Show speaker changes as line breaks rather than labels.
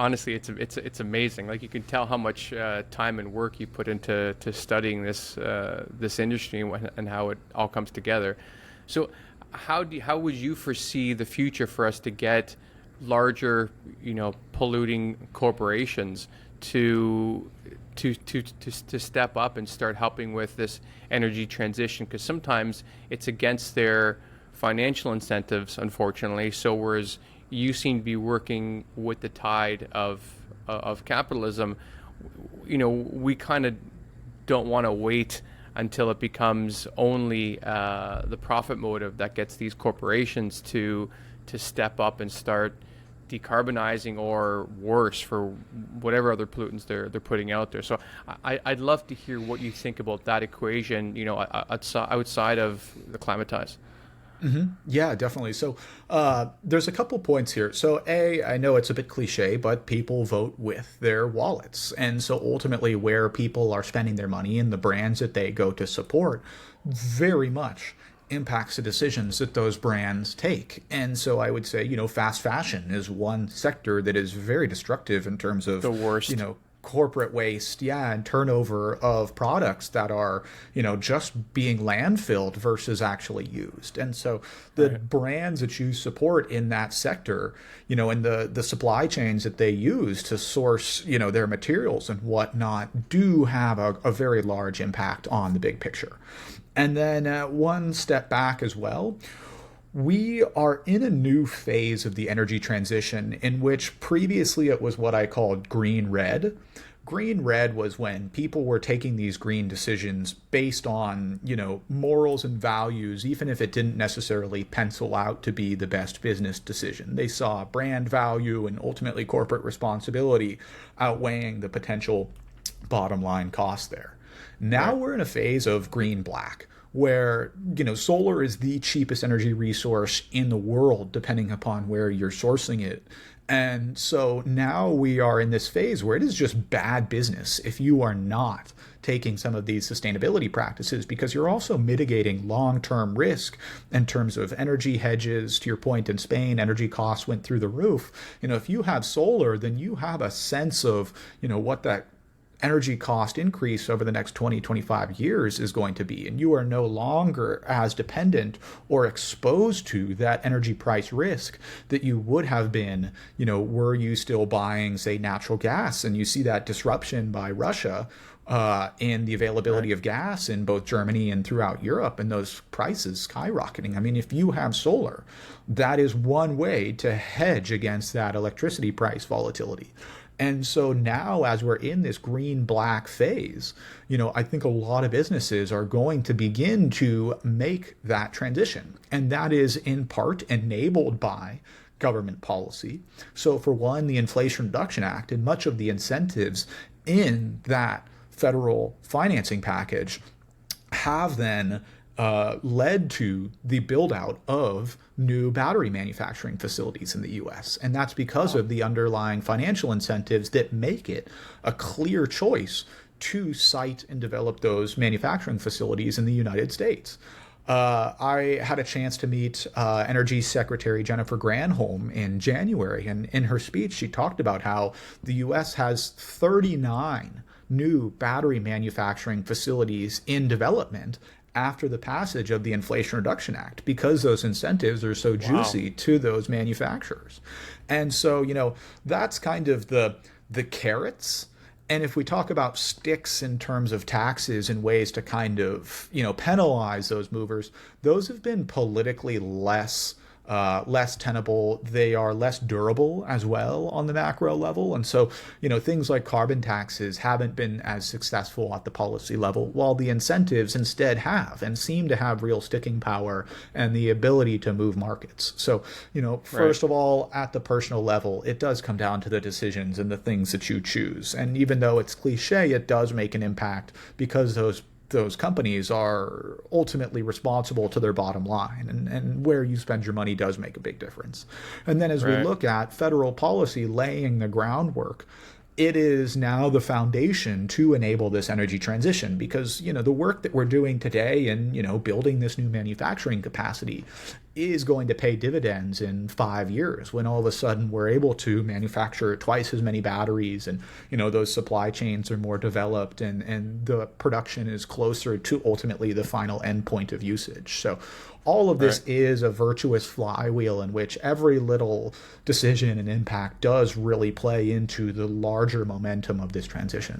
honestly, it's amazing. Like you can tell how much time and work you put into studying this industry and how it all comes together. So, how would you foresee the future for us to get larger, polluting corporations to to step up and start helping with this energy transition? Because sometimes it's against their financial incentives, unfortunately. So whereas you seem to be working with the tide of capitalism, we kind of don't want to wait until it becomes only the profit motive that gets these corporations to step up and start decarbonizing, or worse, for whatever other pollutants they're putting out there. So I'd love to hear what you think about that equation, outside of the Climatize.
Yeah, definitely. So there's a couple points here. So I know it's a bit cliche, but people vote with their wallets. And so ultimately where people are spending their money and the brands that they go to support very much impacts the decisions that those brands take. And so I would say, fast fashion is one sector that is very destructive in terms of,
The worst.
corporate waste, and turnover of products that are, just being landfilled versus actually used. And so the
Right.
brands that you support in that sector, and the supply chains that they use to source, their materials and whatnot do have a very large impact on the big picture. And then one step back as well, we are in a new phase of the energy transition in which previously it was what I called green red. Green red was when people were taking these green decisions based on, morals and values, even if it didn't necessarily pencil out to be the best business decision. They saw brand value and ultimately corporate responsibility outweighing the potential bottom line cost there. Now
Right.
we're in a phase of green black where, solar is the cheapest energy resource in the world, depending upon where you're sourcing it. And so now we are in this phase where it is just bad business if you are not taking some of these sustainability practices, because you're also mitigating long-term risk in terms of energy hedges. To your point, in Spain, energy costs went through the roof. If you have solar, then you have a sense of, what that energy cost increase over the next 20, 25 years is going to be. And you are no longer as dependent or exposed to that energy price risk that you would have been, were you still buying, say, natural gas. And you see that disruption by Russia in the availability
Right.
of gas in both Germany and throughout Europe, and those prices skyrocketing. I mean, if you have solar, that is one way to hedge against that electricity price volatility. And so now, as we're in this green black phase, I think a lot of businesses are going to begin to make that transition. And that is in part enabled by government policy. So, for one, the Inflation Reduction Act and much of the incentives in that federal financing package have then led to the build out of new battery manufacturing facilities in the US. And that's because
Wow.
of the underlying financial incentives that make it a clear choice to site and develop those manufacturing facilities in the United States. I had a chance to meet Energy Secretary Jennifer Granholm in January, and in her speech, she talked about how the US has 39 new battery manufacturing facilities in development after the passage of the Inflation Reduction Act, because those incentives are so
Wow.
juicy to those manufacturers. And so, that's kind of the carrots. And if we talk about sticks in terms of taxes and ways to kind of, penalize those movers, those have been politically less tenable. They are less durable as well on the macro level. And so, things like carbon taxes haven't been as successful at the policy level, while the incentives instead have and seem to have real sticking power and the ability to move markets. So,
Right.
first of all, at the personal level, it does come down to the decisions and the things that you choose. And even though it's cliche, it does make an impact, because those companies are ultimately responsible to their bottom line, and where you spend your money does make a big difference. And then as we
Right.
look at federal policy laying the groundwork, it is now the foundation to enable this energy transition, because, the work that we're doing today and, building this new manufacturing capacity is going to pay dividends in 5 years, when all of a sudden we're able to manufacture twice as many batteries, and, those supply chains are more developed, and the production is closer to ultimately the final endpoint of usage. So all of this is a virtuous flywheel in which every little decision and impact does really play into the larger momentum of this transition.